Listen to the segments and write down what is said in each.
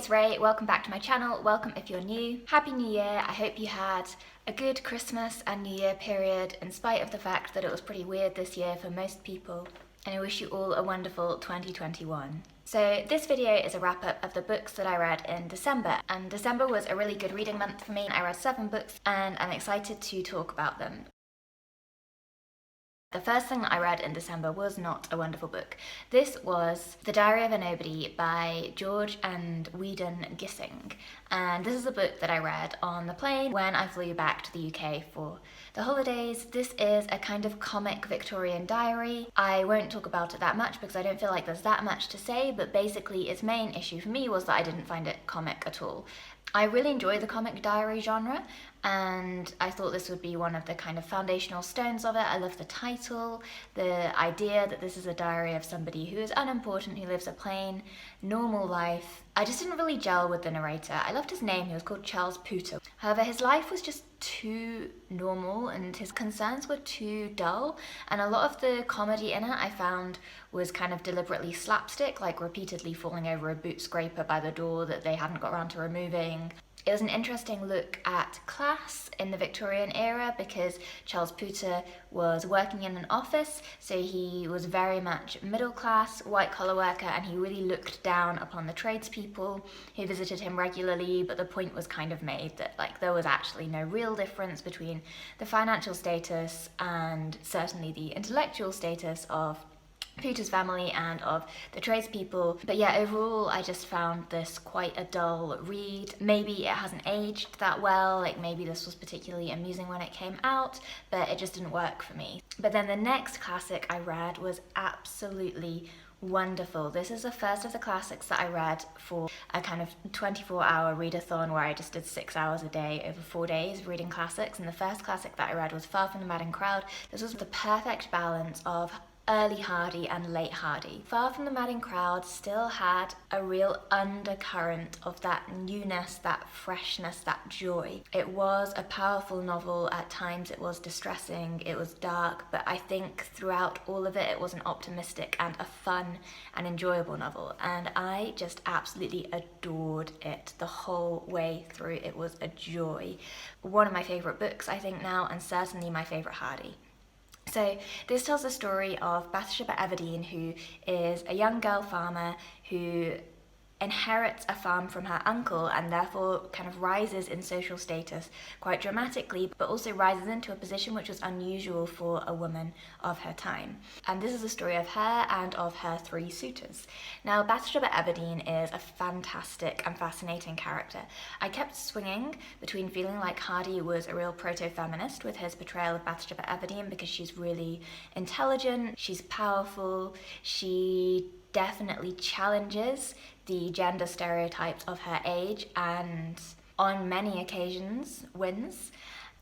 it's Ray. Welcome back to my channel. Welcome if you're new. Happy New Year. I hope you had a good Christmas and New Year period in spite of the fact that it was pretty weird this year for most people. And I wish you all a wonderful 2021. So this video is a wrap up of the books that I read in December. And December was a really good reading month for me. I read 7 books and I'm excited to talk about them. The first thing that I read in December was not a wonderful book. This was The Diary of a Nobody by George and Weedon Gissing. And this is a book that I read on the plane when I flew back to the UK for the holidays. This is a kind of comic Victorian diary. I won't talk about it that much because I don't feel like there's that much to say, but basically its main issue for me was that I didn't find it comic at all. I really enjoy the comic diary genre, and I thought this would be one of the kind of foundational stones of it. I love the title, the idea that this is a diary of somebody who is unimportant, who lives a plain, normal life. I just didn't really gel with the narrator. I loved his name, he was called Charles Pooter. However, his life was just too normal and his concerns were too dull, and a lot of the comedy in it I found was kind of deliberately slapstick, like repeatedly falling over a boot scraper by the door that they hadn't got around to removing. It was an interesting look at class in the Victorian era because Charles Pooter was working in an office, so he was very much middle class, white collar worker, and he really looked down upon the tradespeople who visited him regularly, but the point was kind of made that there was actually no real difference between the financial status and certainly the intellectual status of Pooter's family and of the tradespeople. But yeah, overall I just found this quite a dull read. Maybe it hasn't aged that well, maybe this was particularly amusing when it came out, but it just didn't work for me. But then the next classic I read was absolutely wonderful. This is the first of the classics that I read for a kind of 24-hour readathon where I just did 6 hours a day over 4 days reading classics, and the first classic that I read was Far From the Madding Crowd. This was the perfect balance of early Hardy and late Hardy. Far From the Madding Crowd still had a real undercurrent of that newness, that freshness, that joy. It was a powerful novel. At times it was distressing, it was dark, but I think throughout all of it, it was an optimistic and a fun and enjoyable novel, and I just absolutely adored it the whole way through. It was a joy. One of my favourite books, I think now, and certainly my favourite Hardy. So this tells the story of Bathsheba Everdeen, who is a young girl farmer who inherits a farm from her uncle and therefore kind of rises in social status quite dramatically, but also rises into a position which was unusual for a woman of her time. And this is the story of her and of her 3 suitors. Now, Bathsheba Everdeen is a fantastic and fascinating character. I kept swinging between feeling like Hardy was a real proto-feminist with his portrayal of Bathsheba Everdeen because she's really intelligent, she's powerful, she definitely challenges the gender stereotypes of her age and on many occasions wins.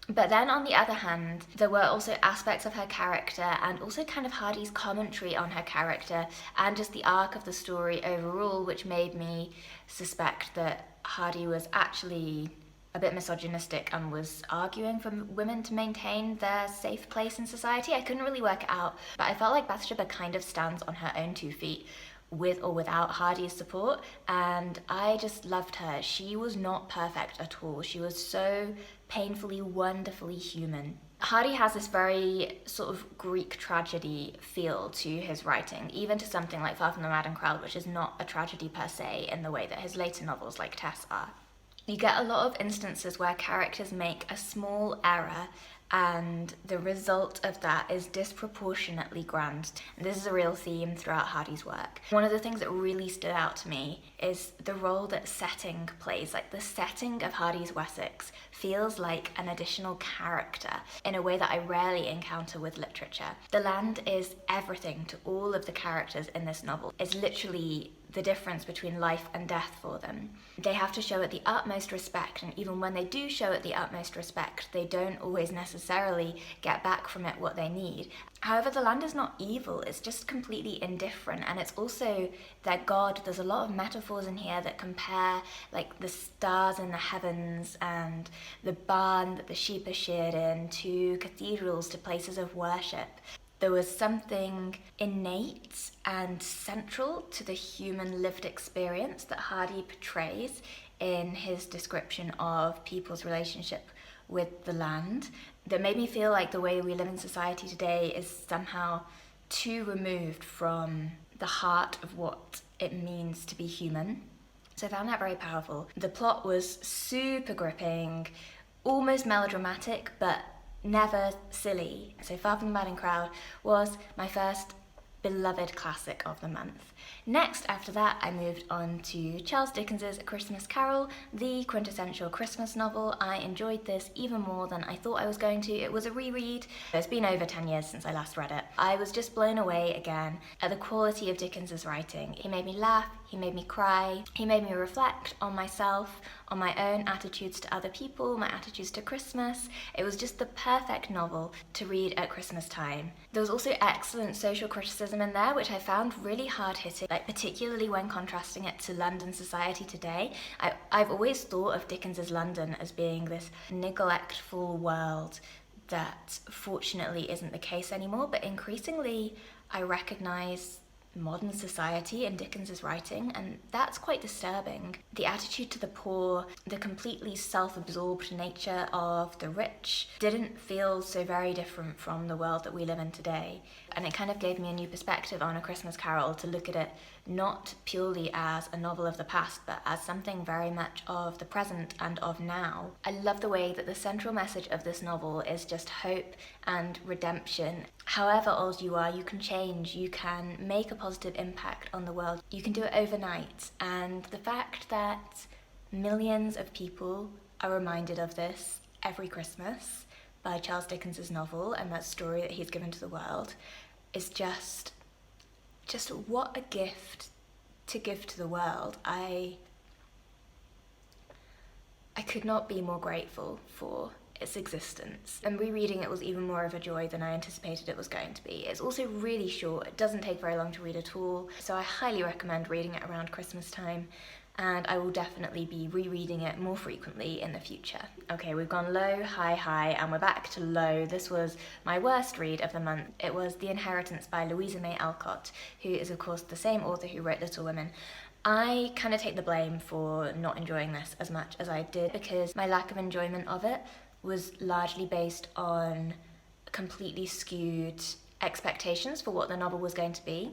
But then on the other hand, there were also aspects of her character and also kind of Hardy's commentary on her character and just the arc of the story overall, which made me suspect that Hardy was actually a bit misogynistic and was arguing for women to maintain their safe place in society. I couldn't really work it out, but I felt like Bathsheba kind of stands on her own 2 feet with or without Hardy's support, and I just loved her. She was not perfect at all. She was so painfully, wonderfully human. Hardy has this very sort of Greek tragedy feel to his writing, even to something like Far From the Madding Crowd, which is not a tragedy per se in the way that his later novels like Tess are. You get a lot of instances where characters make a small error and the result of that is disproportionately grand. And this is a real theme throughout Hardy's work. One of the things that really stood out to me is the role that setting plays. The setting of Hardy's Wessex feels like an additional character in a way that I rarely encounter with literature. The land is everything to all of the characters in this novel. It's literally the difference between life and death for them. They have to show it the utmost respect, and even when they do show it the utmost respect, they don't always necessarily get back from it what they need. However, the land is not evil, it's just completely indifferent, and it's also their god. There's a lot of metaphors in here that compare the stars in the heavens and the barn that the sheep are sheared in to cathedrals, to places of worship. There was something innate and central to the human lived experience that Hardy portrays in his description of people's relationship with the land that made me feel like the way we live in society today is somehow too removed from the heart of what it means to be human. So I found that very powerful. The plot was super gripping, almost melodramatic, but never silly. So Far From the Madding Crowd was my first beloved classic of the month. Next, after that, I moved on to Charles Dickens's A Christmas Carol, the quintessential Christmas novel. I enjoyed this even more than I thought I was going to. It was a reread. It's been over 10 years since I last read it. I was just blown away again at the quality of Dickens's writing. He made me laugh, he made me cry, he made me reflect on myself, on my own attitudes to other people, my attitudes to Christmas. It was just the perfect novel to read at Christmas time. There was also excellent social criticism in there, which I found really hard-hitting, like particularly when contrasting it to London society today. I've always thought of Dickens's London as being this neglectful world that fortunately isn't the case anymore, but increasingly I recognise modern society in Dickens's writing, and that's quite disturbing. The attitude to the poor, the completely self-absorbed nature of the rich didn't feel so very different from the world that we live in today. And it kind of gave me a new perspective on A Christmas Carol, to look at it not purely as a novel of the past, but as something very much of the present and of now. I love the way that the central message of this novel is just hope and redemption. However old you are, you can change, you can make a positive impact on the world. You can do it overnight. And the fact that millions of people are reminded of this every Christmas by Charles Dickens's novel and that story that he's given to the world is just what a gift to give to the world. I could not be more grateful for its existence, and rereading it was even more of a joy than I anticipated it was going to be. It's also really short, it doesn't take very long to read at all, so I highly recommend reading it around Christmas time, and I will definitely be rereading it more frequently in the future. Okay, we've gone low, high, high, and we're back to low. This was my worst read of the month. It was The Inheritance by Louisa May Alcott, who is of course the same author who wrote Little Women. I kind of take the blame for not enjoying this as much as I did, because my lack of enjoyment of it was largely based on completely skewed expectations for what the novel was going to be.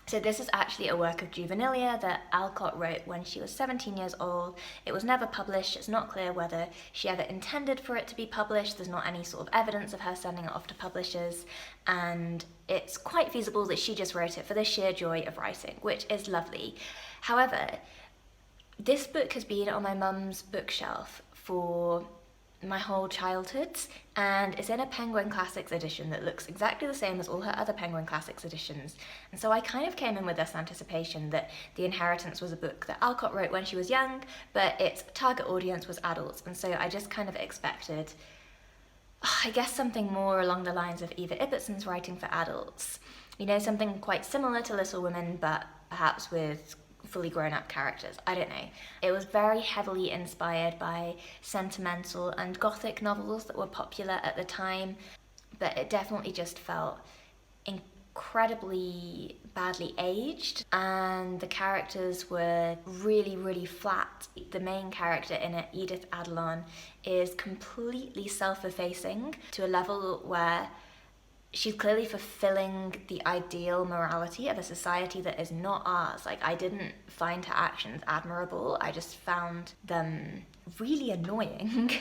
So this is actually a work of juvenilia that Alcott wrote when she was 17 years old. It was never published. It's not clear whether she ever intended for it to be published. There's not any sort of evidence of her sending it off to publishers. And it's quite feasible that she just wrote it for the sheer joy of writing, which is lovely. However, this book has been on my mum's bookshelf for my whole childhood, and it's in a Penguin Classics edition that looks exactly the same as all her other Penguin Classics editions. And so I kind of came in with this anticipation that The Inheritance was a book that Alcott wrote when she was young, but its target audience was adults, and so I just kind of expected, I guess, something more along the lines of Eva Ibbetson's writing for adults. You know, something quite similar to Little Women, but perhaps with fully grown-up characters. I don't know. It was very heavily inspired by sentimental and gothic novels that were popular at the time, but it definitely just felt incredibly badly aged, and the characters were really, really flat. The main character in it, Edith Adelon, is completely self-effacing to a level where she's clearly fulfilling the ideal morality of a society that is not ours. Like, I didn't find her actions admirable. I just found them really annoying.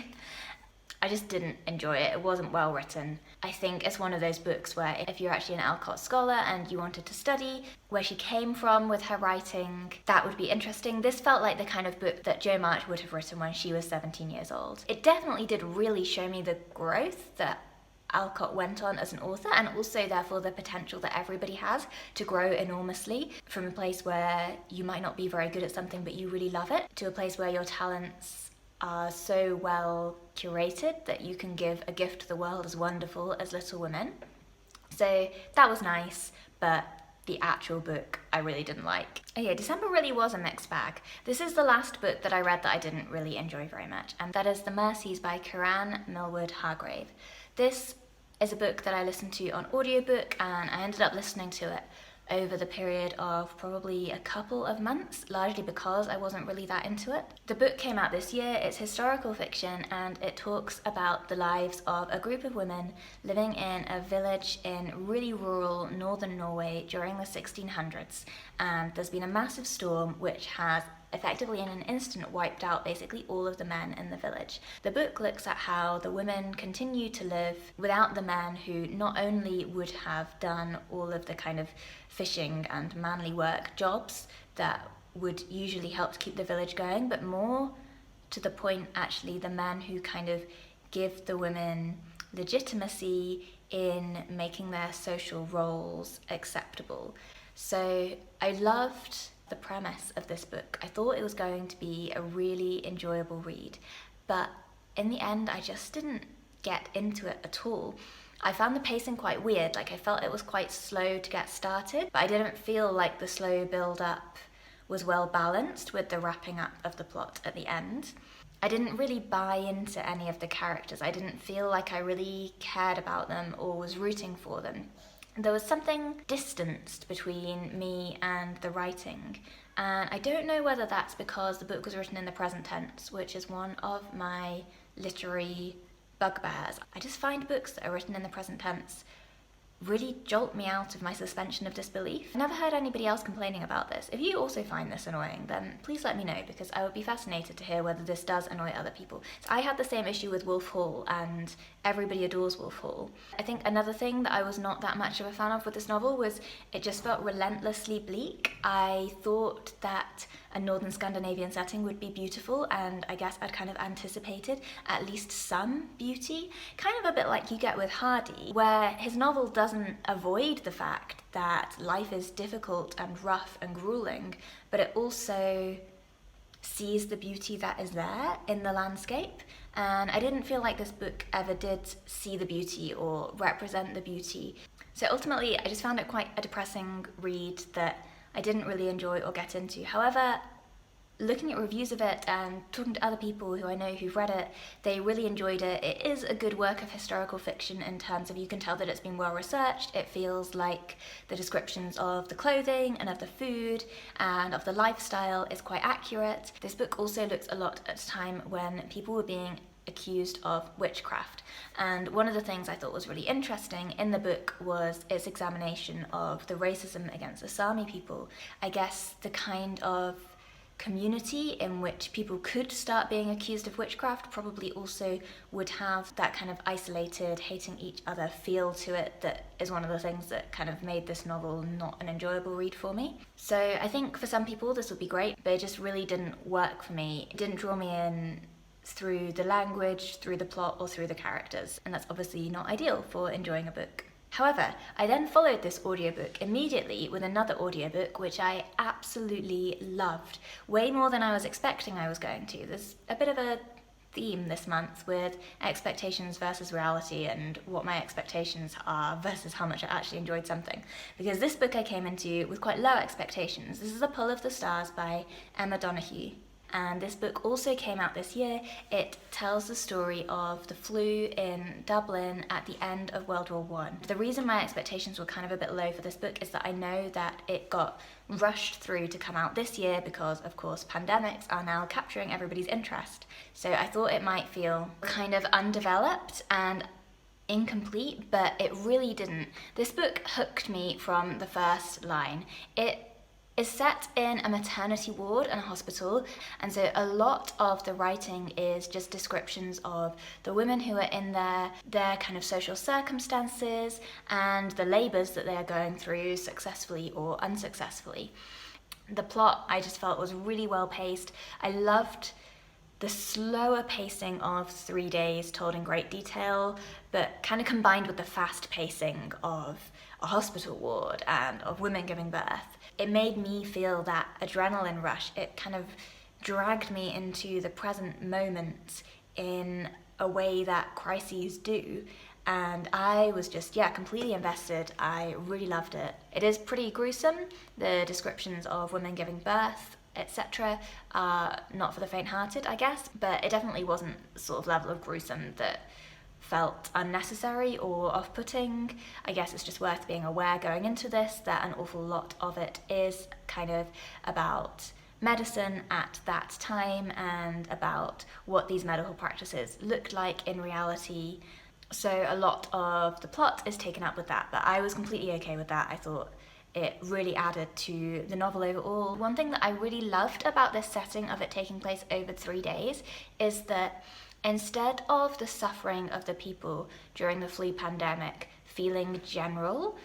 I just didn't enjoy it. It wasn't well written. I think it's one of those books where if you're actually an Alcott scholar and you wanted to study where she came from with her writing, that would be interesting. This felt like the kind of book that Jo March would have written when she was 17 years old. It definitely did really show me the growth that Alcott went on as an author, and also therefore the potential that everybody has to grow enormously from a place where you might not be very good at something but you really love it, to a place where your talents are so well curated that you can give a gift to the world as wonderful as Little Women. So that was nice, but the actual book I really didn't like. Okay, December really was a mixed bag. This is the last book that I read that I didn't really enjoy very much, and that is The Mercies by Kiran, Millwood, Hargrave. This is a book that I listened to on audiobook, and I ended up listening to it over the period of probably a couple of months, largely because I wasn't really that into it. The book came out this year, it's historical fiction, and it talks about the lives of a group of women living in a village in really rural northern Norway during the 1600s. And there's been a massive storm which has effectively in an instant wiped out basically all of the men in the village. The book looks at how the women continue to live without the men, who not only would have done all of the kind of fishing and manly work jobs that would usually help to keep the village going, but more to the point actually the men who kind of give the women legitimacy in making their social roles acceptable. So I loved the premise of this book. I thought it was going to be a really enjoyable read, but in the end I just didn't get into it at all. I found the pacing quite weird, like I felt it was quite slow to get started, but I didn't feel like the slow build up was well balanced with the wrapping up of the plot at the end. I didn't really buy into any of the characters. I didn't feel like I really cared about them or was rooting for them. There was something distanced between me and the writing, and I don't know whether that's because the book was written in the present tense, which is one of my literary bugbears. I just find books that are written in the present tense really jolt me out of my suspension of disbelief. I never heard anybody else complaining about this. If you also find this annoying, then please let me know, because I would be fascinated to hear whether this does annoy other people. So I had the same issue with Wolf Hall, and everybody adores Wolf Hall. I think another thing that I was not that much of a fan of with this novel was it just felt relentlessly bleak. I thought that a northern Scandinavian setting would be beautiful, and I guess I'd kind of anticipated at least some beauty, kind of a bit like you get with Hardy, where his novel doesn't avoid the fact that life is difficult and rough and grueling, but it also sees the beauty that is there in the landscape. And I didn't feel like this book ever did see the beauty or represent the beauty. So ultimately, I just found it quite a depressing read that I didn't really enjoy or get into. However, looking at reviews of it and talking to other people who I know who've read it, they really enjoyed it. It is a good work of historical fiction in terms of you can tell that it's been well researched. It feels like the descriptions of the clothing and of the food and of the lifestyle is quite accurate. This book also looks a lot at a time when people were being accused of witchcraft, and one of the things I thought was really interesting in the book was its examination of the racism against the Sami people. I guess the kind of community in which people could start being accused of witchcraft probably also would have that kind of isolated, hating each other feel to it that is one of the things that kind of made this novel not an enjoyable read for me. So I think for some people this would be great, but it just really didn't work for me. It didn't draw me in through the language, through the plot, or through the characters, and that's obviously not ideal for enjoying a book. However, I then followed this audiobook immediately with another audiobook which I absolutely loved, way more than I was expecting I was going to. There's a bit of a theme this month with expectations versus reality and what my expectations are versus how much I actually enjoyed something. Because this book I came into with quite low expectations. This is A Pull of the Stars by Emma Donoghue. And this book also came out this year. It tells the story of the flu in Dublin at the end of World War I. The reason my expectations were kind of a bit low for this book is that I know that it got rushed through to come out this year because, of course, pandemics are now capturing everybody's interest. So I thought it might feel kind of undeveloped and incomplete, but it really didn't. This book hooked me from the first line. It is set in a maternity ward and a hospital, and so a lot of the writing is just descriptions of the women who are in their kind of social circumstances and the labours that they are going through successfully or unsuccessfully. The plot I just felt was really well paced. I loved the slower pacing of 3 days told in great detail, but kind of combined with the fast pacing of a hospital ward and of women giving birth. It made me feel that adrenaline rush. It kind of dragged me into the present moment in a way that crises do. And I was just, completely invested. I really loved it. It is pretty gruesome. The descriptions of women giving birth, etc. are not for the faint-hearted, I guess, but it definitely wasn't the sort of level of gruesome that felt unnecessary or off-putting. I guess it's just worth being aware going into this that an awful lot of it is kind of about medicine at that time and about what these medical practices looked like in reality. So a lot of the plot is taken up with that, but I was completely okay with that. I thought it really added to the novel overall. One thing that I really loved about this setting of it taking place over 3 days is that instead of the suffering of the people during the flu pandemic feeling general,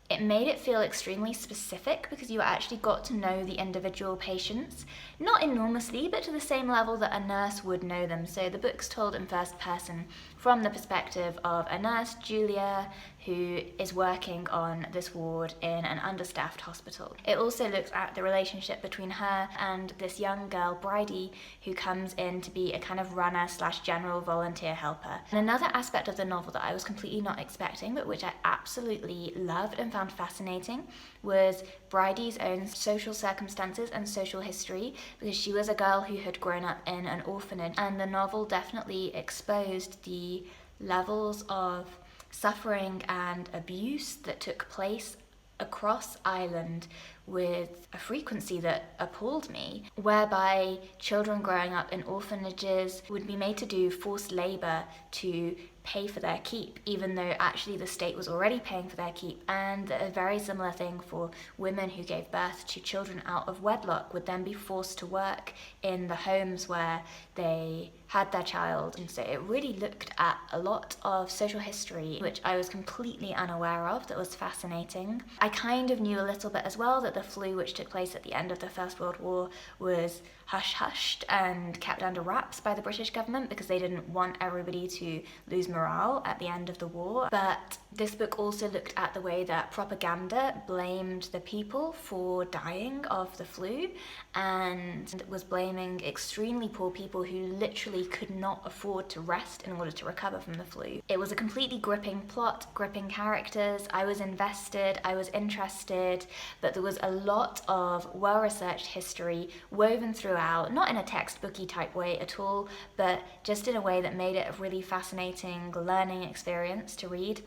it made it feel extremely specific because you actually got to know the individual patients, not enormously, but to the same level that a nurse would know them. So the book's told in first person from the perspective of a nurse, Julia, who is working on this ward in an understaffed hospital. It also looks at the relationship between her and this young girl, Bridie, who comes in to be a kind of runner / general volunteer helper. And another aspect of the novel that I was completely not expecting, but which I absolutely loved and found fascinating, was Bridie's own social circumstances and social history, because she was a girl who had grown up in an orphanage, and the novel definitely exposed the levels of suffering and abuse that took place across Ireland with a frequency that appalled me, whereby children growing up in orphanages would be made to do forced labour to pay for their keep, even though actually the state was already paying for their keep. And a very similar thing for women who gave birth to children out of wedlock would then be forced to work in the homes where they had their child. And so it really looked at a lot of social history which I was completely unaware of, that was fascinating. I kind of knew a little bit as well that the flu, which took place at the end of the First World War, was hush-hushed and kept under wraps by the British government because they didn't want everybody to lose morale at the end of the war. But this book also looked at the way that propaganda blamed the people for dying of the flu and was blaming extremely poor people who literally could not afford to rest in order to recover from the flu. It was a completely gripping plot, gripping characters. I was invested, I was interested, but there was a lot of well-researched history woven throughout, not in a textbooky type way at all, but just in a way that made it a really fascinating learning experience to read.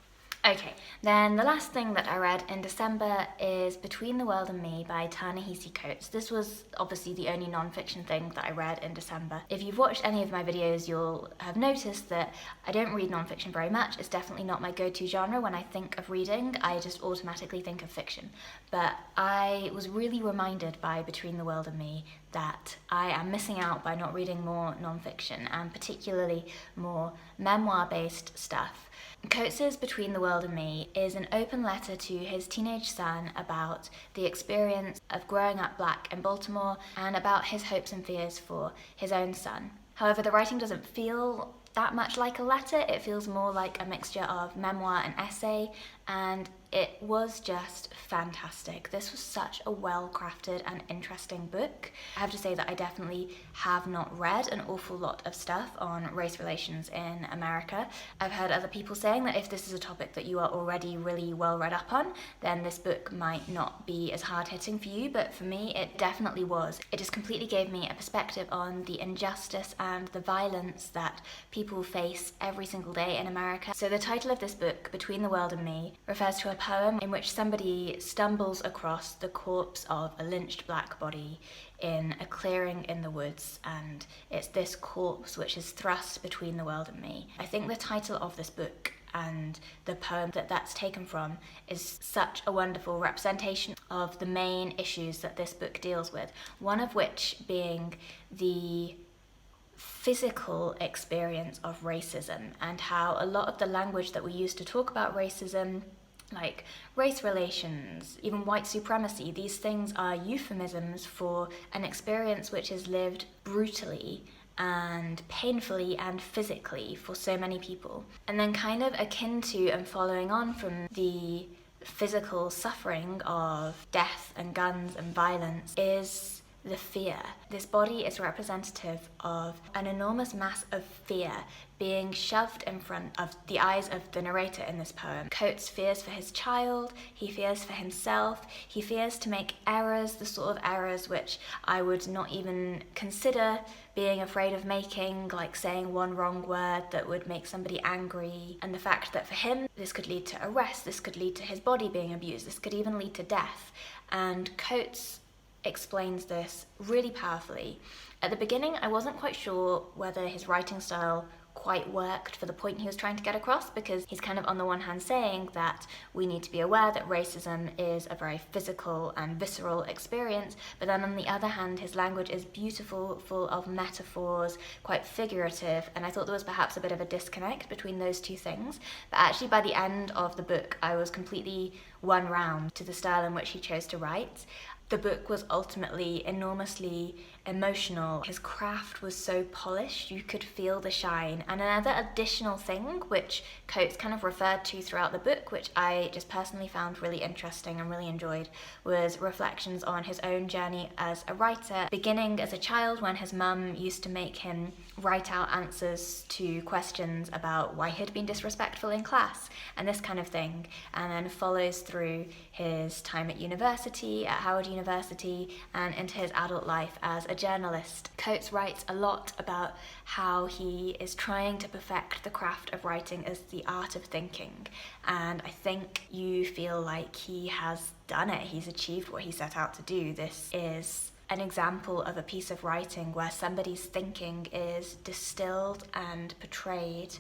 Okay, then the last thing that I read in December is Between the World and Me by Ta-Nehisi Coates. This was obviously the only non-fiction thing that I read in December. If you've watched any of my videos, you'll have noticed that I don't read non-fiction very much. It's definitely not my go-to genre. When I think of reading, I just automatically think of fiction. But I was really reminded by Between the World and Me that I am missing out by not reading more non-fiction, and particularly more memoir-based stuff. Coates' Between the World and Me is an open letter to his teenage son about the experience of growing up black in Baltimore and about his hopes and fears for his own son. However, the writing doesn't feel that much like a letter. It feels more like a mixture of memoir and essay, and it was just fantastic. This was such a well-crafted and interesting book. I have to say that I definitely have not read an awful lot of stuff on race relations in America. I've heard other people saying that if this is a topic that you are already really well read up on, then this book might not be as hard-hitting for you, but for me it definitely was. It just completely gave me a perspective on the injustice and the violence that people face every single day in America. So the title of this book, Between the World and Me, refers to a poem in which somebody stumbles across the corpse of a lynched black body in a clearing in the woods, and it's this corpse which is thrust between the world and me. I think the title of this book and the poem that that's taken from is such a wonderful representation of the main issues that this book deals with, one of which being the physical experience of racism, and how a lot of the language that we use to talk about racism, like race relations, even white supremacy, these things are euphemisms for an experience which is lived brutally and painfully and physically for so many people. And then kind of akin to and following on from the physical suffering of death and guns and violence is the fear. This body is representative of an enormous mass of fear being shoved in front of the eyes of the narrator in this poem. Coates fears for his child, he fears for himself, he fears to make errors, the sort of errors which I would not even consider being afraid of making, like saying one wrong word that would make somebody angry, and the fact that for him this could lead to arrest, this could lead to his body being abused, this could even lead to death. And Coates explains this really powerfully. At the beginning, I wasn't quite sure whether his writing style quite worked for the point he was trying to get across, because he's kind of on the one hand saying that we need to be aware that racism is a very physical and visceral experience, but then on the other hand his language is beautiful, full of metaphors, quite figurative, and I thought there was perhaps a bit of a disconnect between those two things. But actually by the end of the book I was completely won round to the style in which he chose to write. The book was ultimately enormously emotional. His craft was so polished, you could feel the shine. And another additional thing which Coates kind of referred to throughout the book, which I just personally found really interesting and really enjoyed, was reflections on his own journey as a writer, beginning as a child when his mum used to make him write out answers to questions about why he'd been disrespectful in class and this kind of thing, and then follows through his time at university, at Howard University, and into his adult life as a journalist. Coates writes a lot about how he is trying to perfect the craft of writing as the art of thinking, and I think you feel like he has done it. He's achieved what he set out to do. This is an example of a piece of writing where somebody's thinking is distilled and portrayed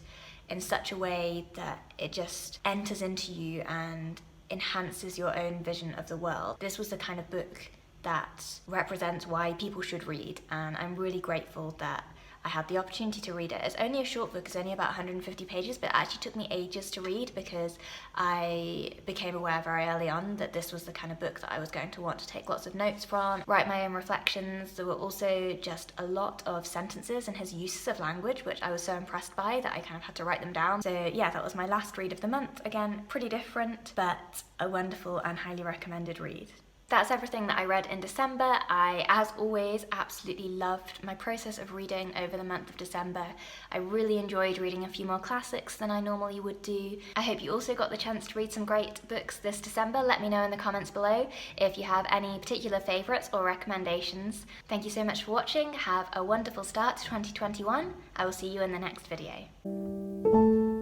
in such a way that it just enters into you and enhances your own vision of the world. This was the kind of book that represents why people should read, and I'm really grateful that I had the opportunity to read it. It's only a short book, it's only about 150 pages, but it actually took me ages to read because I became aware very early on that this was the kind of book that I was going to want to take lots of notes from, write my own reflections. There were also just a lot of sentences and his uses of language which I was so impressed by that I kind of had to write them down. So yeah, that was my last read of the month. Again, pretty different, but a wonderful and highly recommended read. That's everything that I read in December. I, as always, absolutely loved my process of reading over the month of December. I really enjoyed reading a few more classics than I normally would do. I hope you also got the chance to read some great books this December. Let me know in the comments below if you have any particular favourites or recommendations. Thank you so much for watching. Have a wonderful start to 2021. I will see you in the next video.